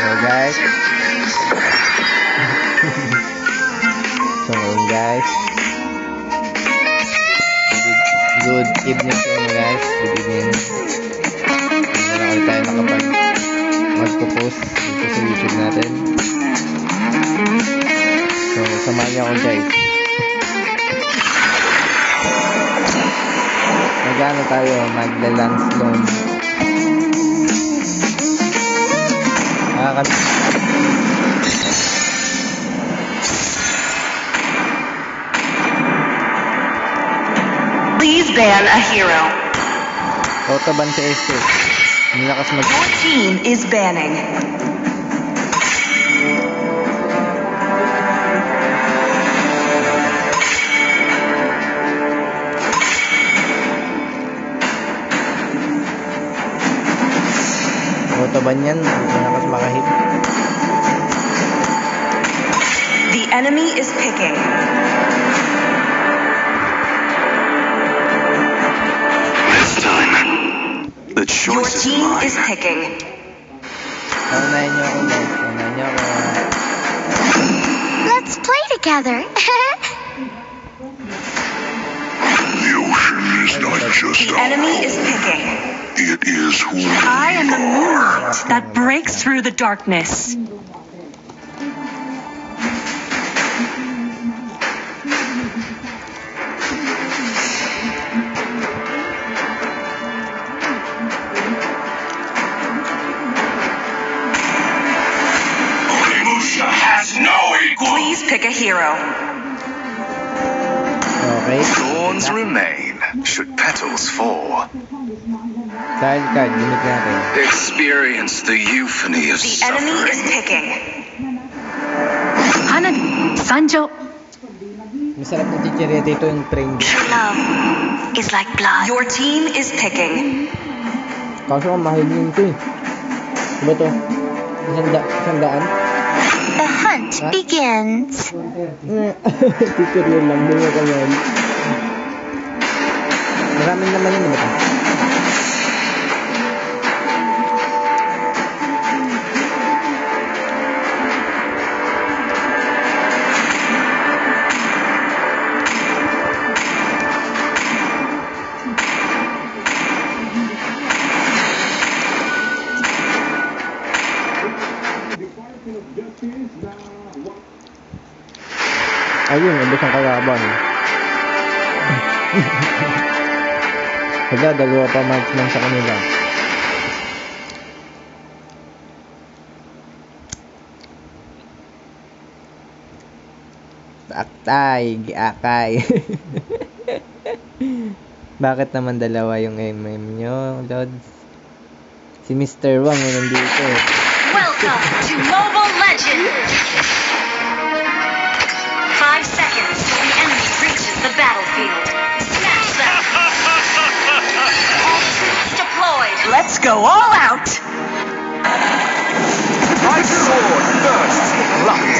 guys. So guys, good evening sa inyo guys. Good evening. Hindi na ulit tayo nakapag magpo-post dito sa YouTube natin. So samahan niyo ako guys. Magano tayo magla-lance loan. Please ban a hero. Autoban sa ST. Nilakas mag... Your team is banning. Autoban yan. Nilakas makahit. The enemy is picking. Your team is picking. Paunahin niyo ako guys. Paunahin niyo ako. Let's play together. The ocean is not just The enemy is picking. It is who I am the moonlight that breaks through the darkness. Please pick a hero. Okay. Thorns remain should petals fall. Tile card. Limit natin. Experience the euphony of The enemy is suffering. picking. Hana Sanjo. Masarap na chichirya dito yung train. True love is like blood. Your team is picking. Kaso ang mahal din ito eh. Diba to? Isang daan? The hunt begins. Chichirya lang. Hindi ka yan. Maraming naman yun. Diba to? Ayun, ubos ang kalaban. Wala, dalawa pa match lang sa kanila. Aktay, giakay. Bakit naman dalawa yung MM nyo, Lods? Si Mr. Wang yung nandito. Welcome to Mobile Legends. 5 seconds till the enemy reaches the battlefield. Smash them. All troops deployed. Let's go all out. My sword bursts with light.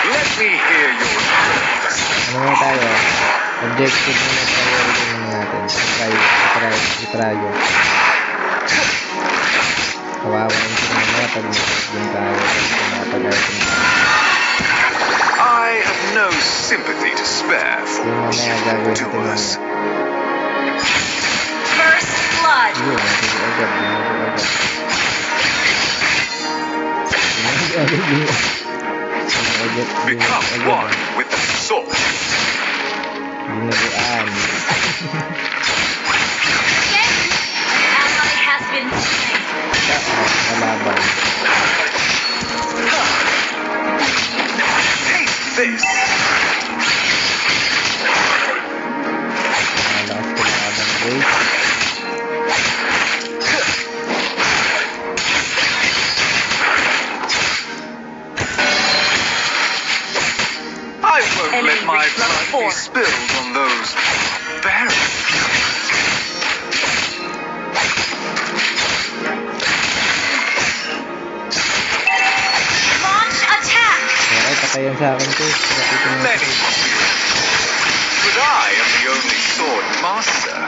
Let me hear your voice. Ano nga tayo? Objective na priority natin. Try. Kawawa yung mga pag din tayo. I have no sympathy to spare for Yung mamaya gagawin natin yung doers. First blood. yun. Agad. Become one with the sword. Ginaguan. An ally has been slain. Kalaban. Taste this. Malakas kalaban guys. I won't Enemy let my reached level blood be 4. spilled on those barrels. Launch attack. Okay, patayan sa akin to. Nakita mo Many ito. but I am the only sword master.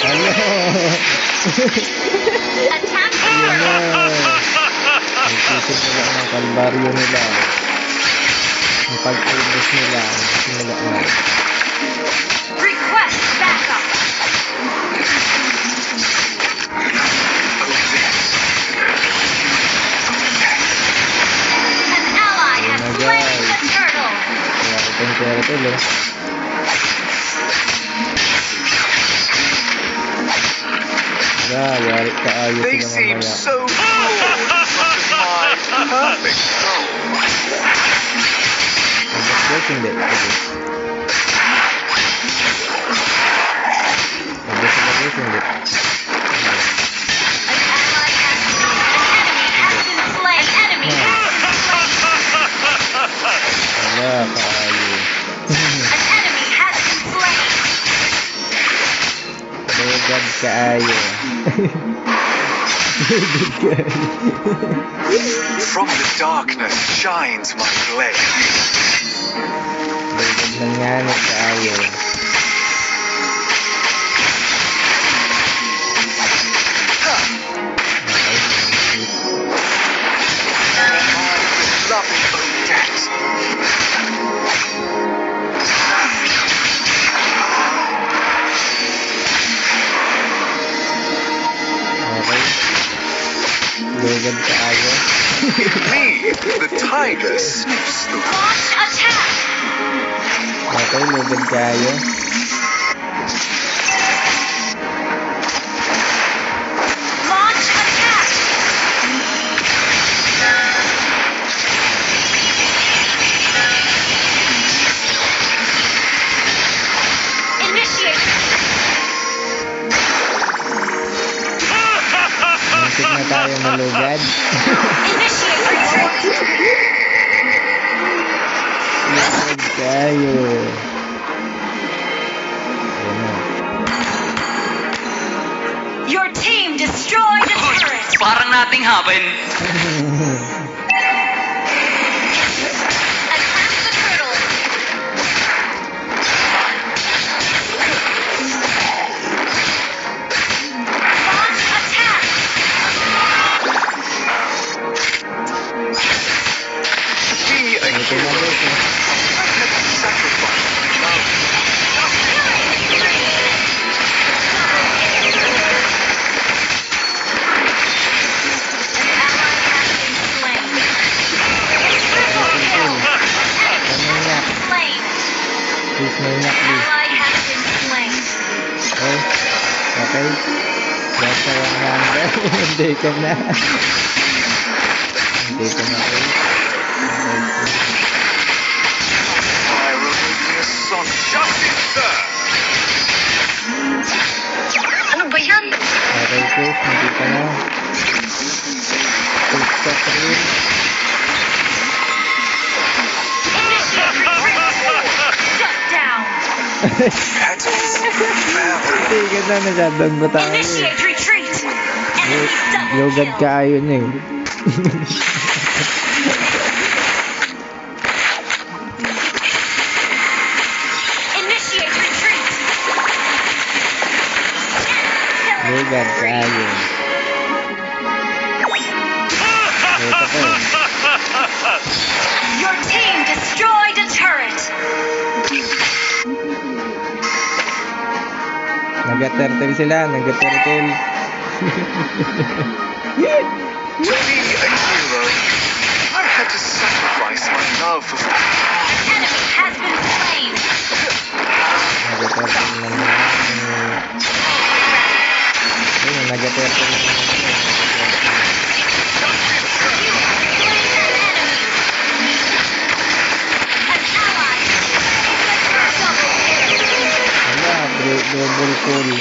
Ano? Attack the Ayun na. turtle. Nagsisimula nila ang kalbaryo nila. Ang pag-focus nila. Simula na. Request backup. An ally has Oh my slain God. the turtle. Kaya ko itong turtle eh. Yari ka ayos They sila seem mamaya. so cruel, such as my perfect soul. Nag-break hindi. Nag-break hindi. An ally has been slain. An enemy has been slain. Wala ka ayos. An enemy has been slain. Lugad ka ayos. From the darkness shines my blade. Lugad lang yan ka ayos. My beloved Odette. Okay. Lugad ka ayos. Me, the tiger sniffs the Launch attack. Okay, lugad ka ayos. Launch attack. Initiate. Muntik na tayo malugad. Initiate retreat. Lugad ka ayos. Ayan na. Your team destroyed a turret. Parang nating happen. Attack the turtle. Launch attack. be a Ito na hero. ito. Sacrifice my love. An ally has been slain. Manyak. Slain. Please, manyak, please. Ally has been slain. Oh, okay. That's a 100. Hindi ka na. Hindi ka na, please. Pyromanius son. Justice, sir. Ano ba yan? Okay, please. Hindi ka na. Please, stop, please. Initiate retreat. Shut down. Petals fell. Hindi ka na. Nasadang ba tayo? Initiate retreat. Enemy double Lugad kill. ka ayon eh. Initiate retreat. Lugad ka ayon. Ito po. Your team destroyed a turret. Nag-turtle sila. Nag-turtle. To be a hero, I had to sacrifice my love for An enemy has been slain. Nag-turtle na naman. Ayun, nag-turtle na naman. You have slain an enemy. An ally has slain the double kill. Wala, double pull.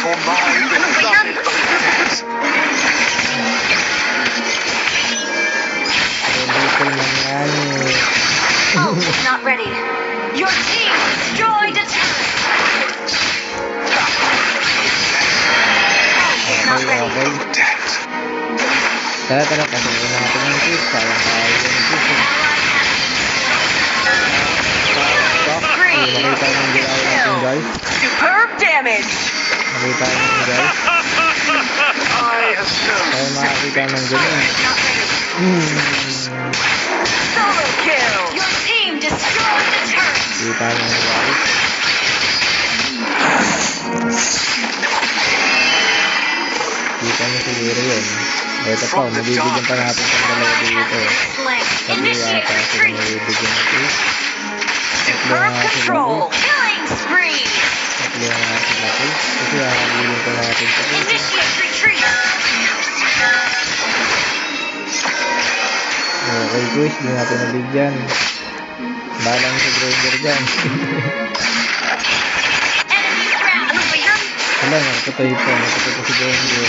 for my beloved Odette. ready. Your team destroyed a turret. Ult is not ready. Okay. Tara, pasukin natin yung quiz. Sayang tayo yung quiz. Nakita yung galaw natin, guys. Superb damage. Nakita yung guys. I have Tayo makakita ng ganun. Solo kill. Your team destroyed a turret. Nakita yung guys. Kita nyo siguro yun. Ito pa, mabibigyan pa natin ng dalawa dito. Slain. Sabi Initiate yata sila retreat. mabibigyan natin. Superb control. Killing spree. Tatlo nga sila ko. Kasi nakabiling pa natin sa ito. Initiate retreat. Okay, quiz. Hindi natin nabigyan. Balang sa driver dyan. Enemy ground. Ano ba yan? Wala, nakapatay pa. Nakapatay pa si driver.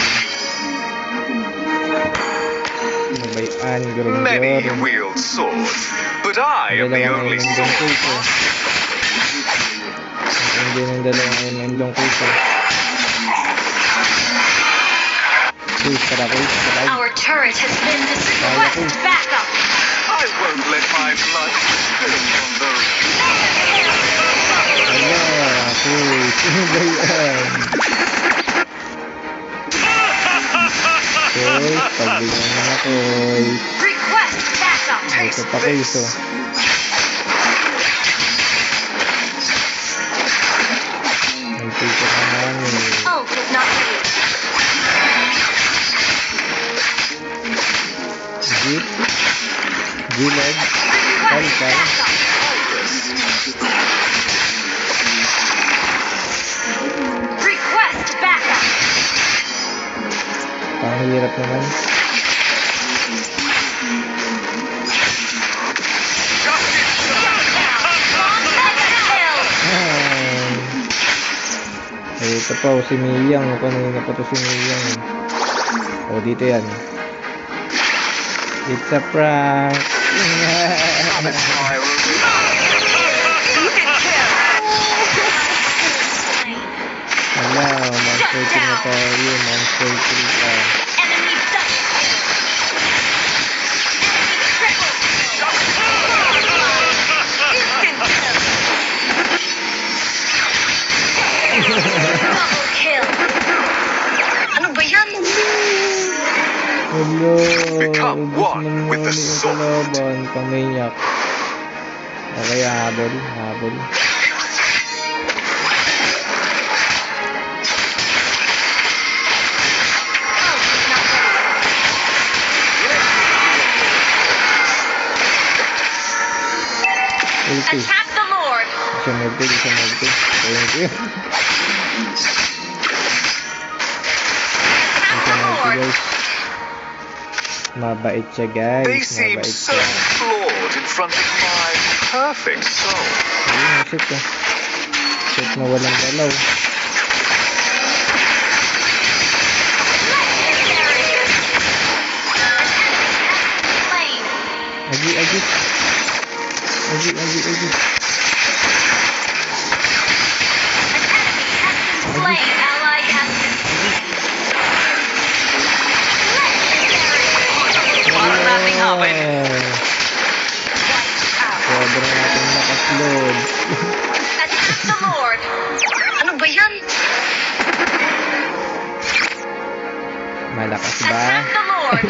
Ano ba yan? many Gurong-gurong. wield swords, but I am the Dalawang only MM dong sword. quiz. Hindi ng dalawang MM dong quiz. Quiz, tara quiz. Tara. Our turret has been destroyed. Back up. I won't let my blood spill on those. Wala, quiz. Ano ba yan? Quiz, pagbigyan mo na quiz. Request backup. Ito pa quiz, oh. May picture na namin. Ult is not ready. Jeep. Gilad. Request Palkay. backup. Request backup. Panghirap naman. Ay, ito pa, si Miyang. Kanina pa to si Miyang. O, dito yan. It's a prank. I will do. Wala, monster kill na tayo. Monster kill pa. Enemy double kill. Enemy triple kill. Double kill. Ano ba yan? Hello. Become ubos one naman with the yung sword. kalaban. Pangmayak. Okay, habol. Habol. Ulti. Attack the Lord. Isa multi. Thank you. Attack the Lord. Guys. Mabait siya, guys. They seem Mabait so siya. flawed in front of my perfect soul. Ayun, shit ko. Shit na walang dalaw. Agi. Slain ally has been Parang nating happen. Sobrang natin nakasload. Attack the Lord. Ano ba yan? Malakas ba? Attack the Lord.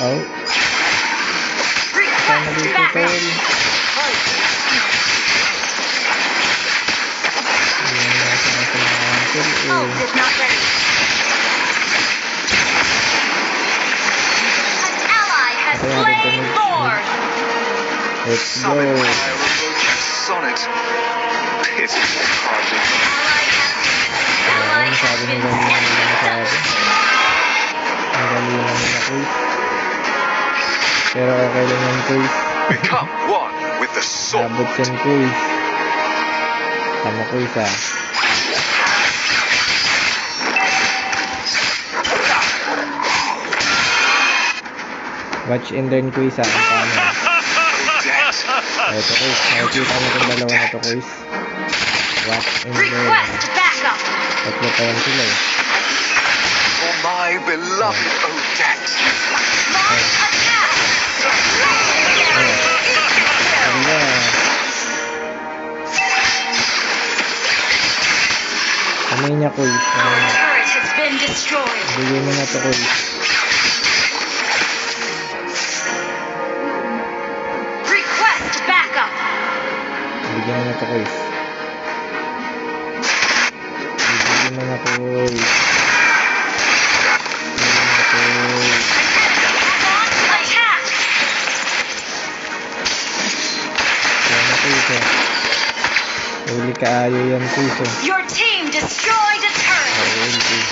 Oh. Sama Request dito, backup. tol. Ayan, nasa mga answer, Ult is not ready. An ally has Okay, slain okay. Lord. Let's go. Summon my remote sonnet. Pity hardly. Ally Ayan, has sabi been nila enemy naman sa double akin. kill. Ang galing naman na quiz. Pero okay lang yung quiz. Become one with the sword. Abot yan quiz. Tama quiz ah. Watch and learn quiz ah. Ang paano. Ito guys, nakikita mo itong dalawa na to guys. What in the... Request backup. Tatlo pa yan sila eh. For my beloved Odette. Launch attack. Ala. Kamay niya guys. Turret has been destroyed. Bigyan mo na to guys. Request backup. Bigyan mo na to guys. Bigyan mo na to guys. Launch attack. Huli kaayo yan guys. Your team destroyed a turret. Huli guys.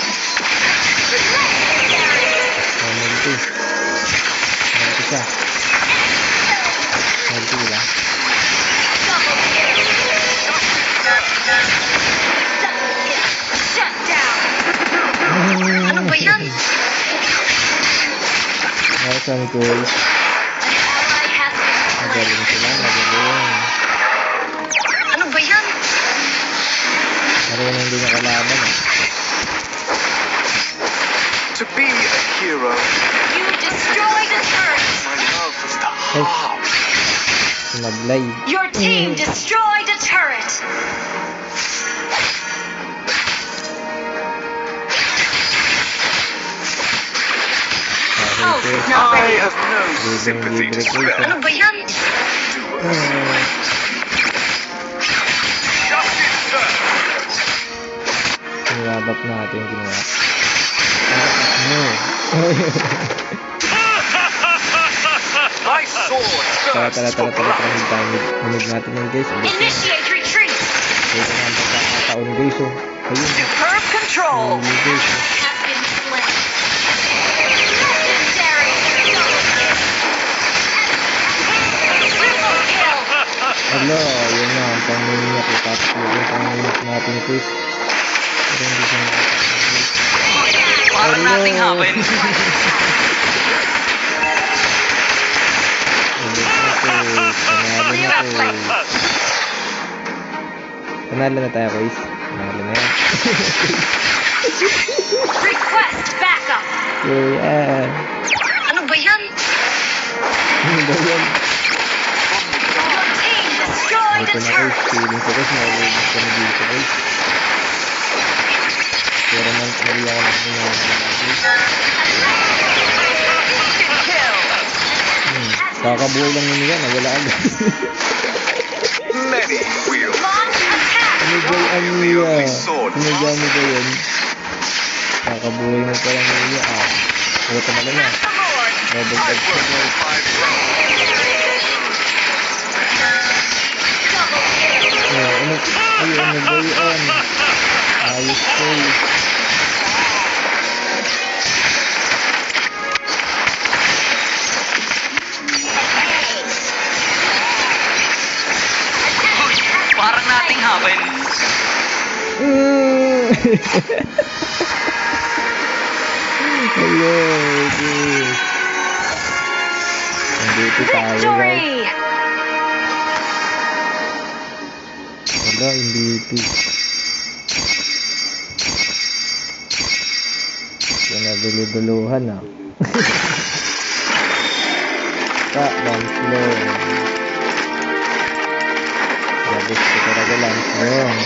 Huli guys. Huli siya. Huli lang. Double kill. Shut down. Ano ba yan? Awesome guys. An ally has been slain. Magaling sila, magaling. Ano ba yan? Marunong din yung kalaban eh. To be a hero, You destroyed a turret. my love is the heart. Sumablay. Your team destroyed a turret. Oh, Okay. not I ready. have no sympathy to spare. Ano ba yan? Justice served. Nilabak natin ginawa. No. My sword Tara, thirsts tara, for tara, tara, blood. tara. Hunig natin yun guys. Ulit yun. Initiate retreat. Kaya nga magkakataon guys oh. Ayun. Superb control. Huli guys oh. Has been slain. Legendary. Triple kill. Hala, yun na. Ang panginyak. Tapos yung panginyak natin guys. Pero hindi siya nakakataon. Parang nothing happened. Ulit na guys. Panalo na guys. Panalo na tayo guys. Panalo na yan. Request backup. So yan. Ano ba yan? Ano ba yan? Your team destroyed Ito a na guys. turret. Feeling ko guys. Maulog kami dito guys. Pero man, mali ako na guys. Kill. Kakabuhay lang nila yan. Wala agad. Many will. Launch attack. Ano ba yan niya? Ano ba mo ba yan? Kakabuhay mo pa lang niya. Ah. Wala ka na yan. The Lord. Double I edge will na guys. my throne. Double kill. Ano? Ay, ano ba yan? Ayos guys. Parang nothing happened. Hello, guys. Nandito tayo guys. Victory. Hello, MVP. Yan na dulu-duluhan ah. Lance long. Labis ko talaga lance long.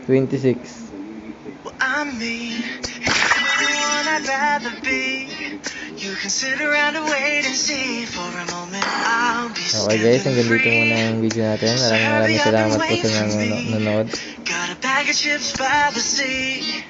26. I mean, if you're the one I'd rather be, you can sit around and wait and see. For a moment, I'll be Okay guys, hanggang dito muna yung video natin. Maraming salamat po sa nanonood. Got a bag of chips by the sea.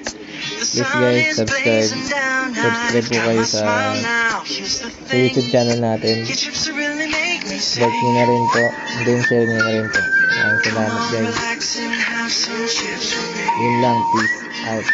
The Please sun guys, is subscribe. blazing down. Subscribe po Got kayo my sa smile now. Here's the thing. YouTube channel natin. Your chips really make me say, Like nyo na rin po. And then share nyo na rin po. Maraming salamat guys. relax and have some chips with me. Yun lang. Peace out.